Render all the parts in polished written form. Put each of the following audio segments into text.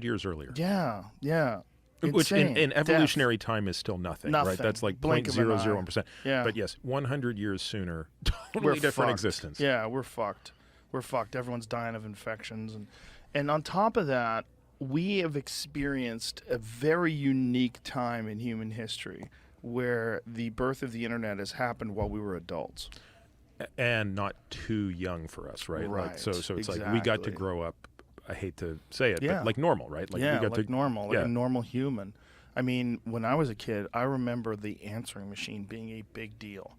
years earlier. Yeah, yeah. Which Insane. in evolutionary time is still nothing, right? Nothing. That's like Blink of an eye. 0.001%. Yeah. But yes, 100 years sooner, totally We're different fucked. existence. Yeah, we're fucked. We're fucked. Everyone's dying of infections. And on top of that, we have experienced a very unique time in human history where the birth of the internet has happened while we were adults. And not too young for us, right? Right. Like, so it's like we got to Exactly. grow up, I hate to say it, Yeah. but like normal, right? Like Yeah, we got like to, normal, like yeah. a normal human. I mean, when I was a kid, I remember the answering machine being a big deal.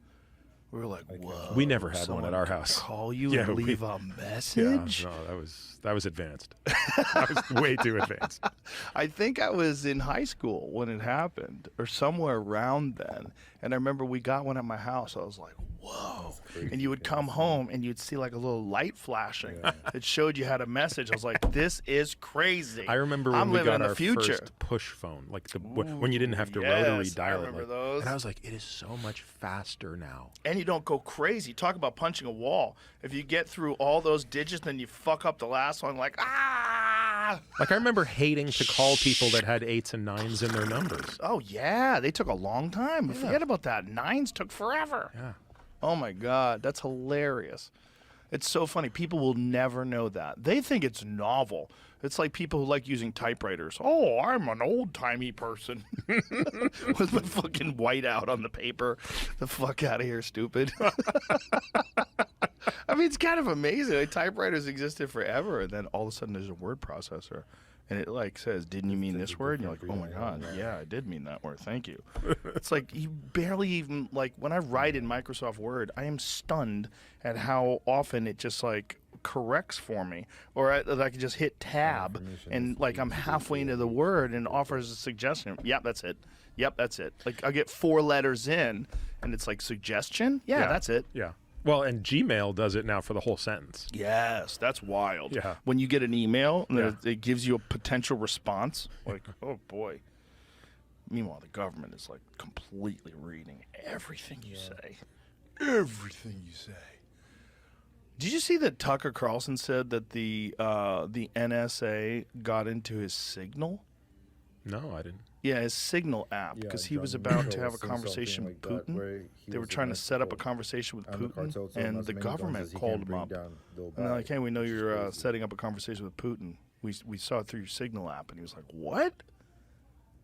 We were like, whoa. We never had one someone at our could house. Call you Yeah, and we- leave a Yeah, message? no, that was advanced. That was way too advanced. I think I was in high school when it happened, or somewhere around then. And I remember we got one at my house. I was like, whoa. And you would come home and you'd see like a little light flashing that showed you had a message. I was like, this is crazy. I remember I'm when we living got in the our future. first push phone, like when you didn't have to yes, rotary dial I remember it. those. And I was like, it is so much faster now. And you don't go crazy. Talk about punching a wall. If you get through all those digits, then you fuck up the last one, like, ah! Like I remember hating to call people that had 8s and 9s in their numbers. Oh, yeah. They took a long time. Forget about that. 9s took forever. Yeah. Oh, my God. That's hilarious. It's so funny. People will never know that. They think it's novel. It's like people who like using typewriters. Oh, I'm an old-timey person. With my fucking whiteout on the paper. The fuck out of here, stupid. I mean, it's kind of amazing. Like, typewriters existed forever, and then all of a sudden there's a word processor. And it like says, didn't you mean this word? And you're like, oh my God, yeah, I did mean that word. Thank you. It's like you barely even, like when I write in Microsoft Word, I am stunned at how often it just like corrects for me. Or I can just hit tab and like I'm halfway into the word and offers a suggestion. Yep, that's it. Yep, that's it. Like I get 4 letters in and it's like suggestion. Yeah, that's it. Yeah. Well, and Gmail does it now for the whole sentence. Yes, that's wild. Yeah. When you get an email and Yeah. it gives you a potential response, like, oh boy. Meanwhile, the government is like completely reading everything you say. Everything you say. Did you see that Tucker Carlson said that the NSA got into his Signal? No, I didn't. Yeah, his Signal app, because he was about to have a conversation with Putin. They were trying to set up a conversation with Putin, and the government called him up. And they're like, hey, we know you're setting up a conversation with Putin. We saw it through your Signal app. And he was like, what?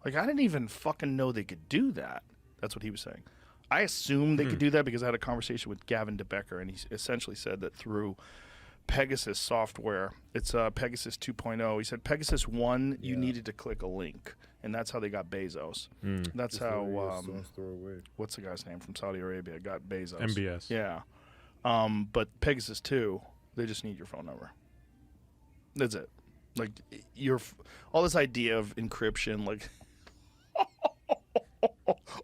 Like, I didn't even fucking know they could do that. That's what he was saying. I assumed they could do that because I had a conversation with Gavin DeBecker, and he essentially said that through Pegasus software, it's Pegasus 2.0. He said Pegasus 1, you needed to click a link, and that's how they got Bezos. That's how, what's the guy's name from Saudi Arabia got Bezos? MBS. Yeah. But Pegasus 2, they just need your phone number. That's it. Like, all this idea of encryption, like,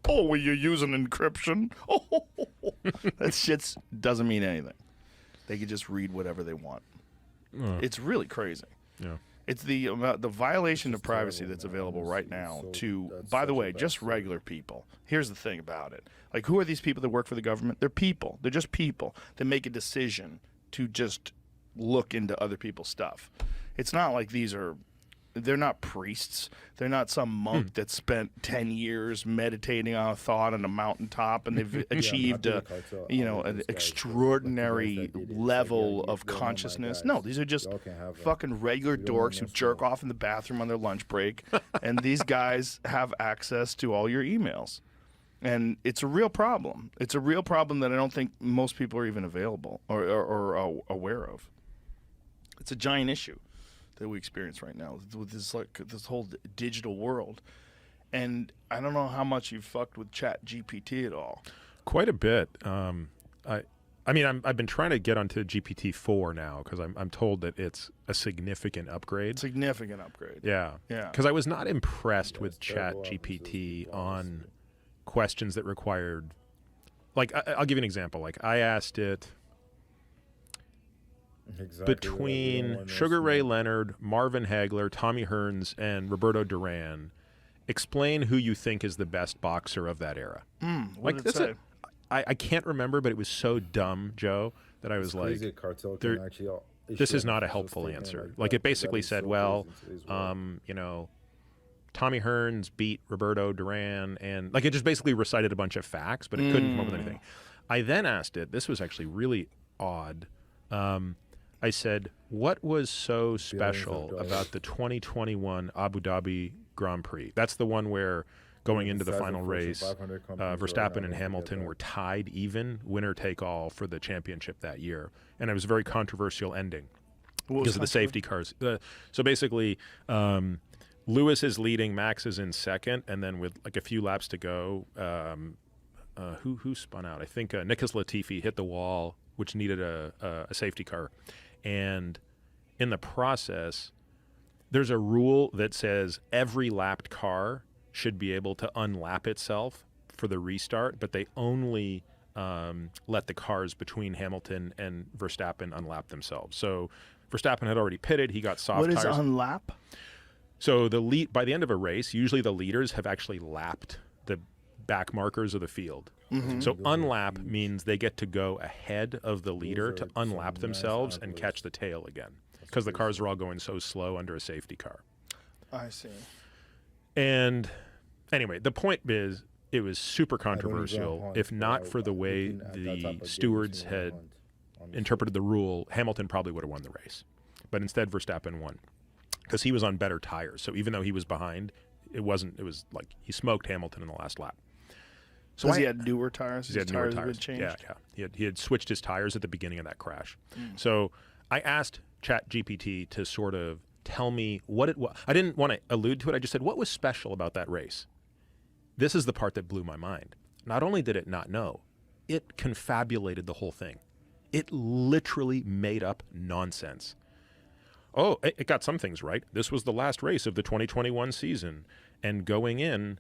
oh, well, you're using encryption? That shit doesn't mean anything. They can just read whatever they want. It's really crazy. Yeah. It's the violation of privacy that's available right now to, by the way, just regular people. Here's the thing about it. Like, who are these people that work for the government? They're people. They're just people that make a decision to just look into other people's stuff. It's not like they're not priests. They're not some monk that spent 10 years meditating on a thought on a mountaintop and they've achieved an extraordinary level of consciousness. No, these are just fucking regular dorks who jerk off in the bathroom on their lunch break. And these guys have access to all your emails. And it's a real problem. It's a real problem that I don't think most people are even available or aware of. It's a giant issue that we experience right now with this whole digital world. And I don't know how much you've fucked with Chat GPT at all. Quite a bit. I've been trying to get onto GPT-4 now because I'm told that it's a significant upgrade. Significant upgrade. Yeah. Yeah. Because I was not impressed with Chat GPT on questions that required, like, I'll give you an example. Like, I asked it, between Sugar Ray Leonard, Marvin Hagler, Tommy Hearns, and Roberto Duran, explain who you think is the best boxer of that era. What did it say? I can't remember, but it was so dumb, Joe, that I was like, crazy. Cartel can actually this is not a helpful answer. Like it basically said, well, you know, Tommy Hearns beat Roberto Duran, and like it just basically recited a bunch of facts, but it couldn't come up with anything. I then asked it, this was actually really odd. I said, what was so special about the 2021 Abu Dhabi Grand Prix? That's the one where going into the final race, Verstappen and Hamilton were tied even, winner take all for the championship that year. And it was a very controversial ending because of the safety cars. So basically, Lewis is leading, Max is in second, and then with like a few laps to go, who spun out? I think Nicholas Latifi hit the wall, which needed a safety car. And in the process, there's a rule that says every lapped car should be able to unlap itself for the restart, but they only let the cars between Hamilton and Verstappen unlap themselves. So Verstappen had already pitted. He got soft tires. What is unlap? So by the end of a race, usually the leaders have actually lapped the back markers of the field. So unlap means they get to go ahead of the leader to unlap themselves and catch the tail again because the cars are all going so slow under a safety car. I see. And anyway, the point is it was super controversial. If not for the way the stewards had interpreted the rule, Hamilton probably would have won the race. But instead, Verstappen won because he was on better tires. So even though he was behind, it was like he smoked Hamilton in the last lap. So he had newer tires? He had newer tires. Had been changed? Yeah. He had switched his tires at the beginning of that crash. So I asked Chat GPT to sort of tell me what it was. I didn't want to allude to it. I just said, what was special about that race? This is the part that blew my mind. Not only did it not know, it confabulated the whole thing. It literally made up nonsense. Oh, it got some things right. This was the last race of the 2021 season. And going in,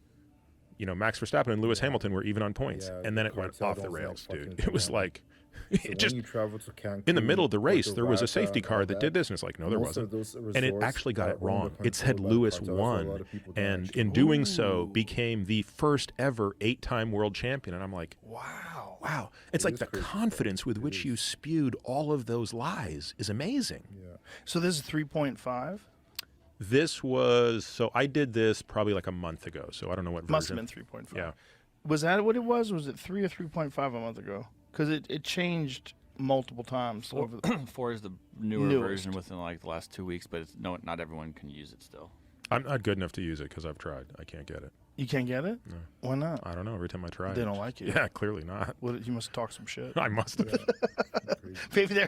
you know, Max Verstappen and Lewis Hamilton were even on points. And then it went off the rails, dude. It was like, it just, in the middle of the race, there was a safety car that did this. And it's like, no, there wasn't. And it actually got it wrong. It said Lewis won. And in doing so, became the first ever 8-time world champion. And I'm like, wow. It's like the confidence with which you spewed all of those lies is amazing. So this is 3.5? This was, so I did this probably like a month ago, so I don't know what version. Must have been 3.5. Yeah. Was that what it was? Was it 3 or 3.5 a month ago? Because it changed multiple times. 4 is the newer version within like the last 2 weeks, but not everyone can use it still. I'm not good enough to use it because I've tried. I can't get it. You can't get it? No. Why not? I don't know. Every time I try They don't like it. Yeah, clearly not. You must talk some shit. I must have. Maybe they're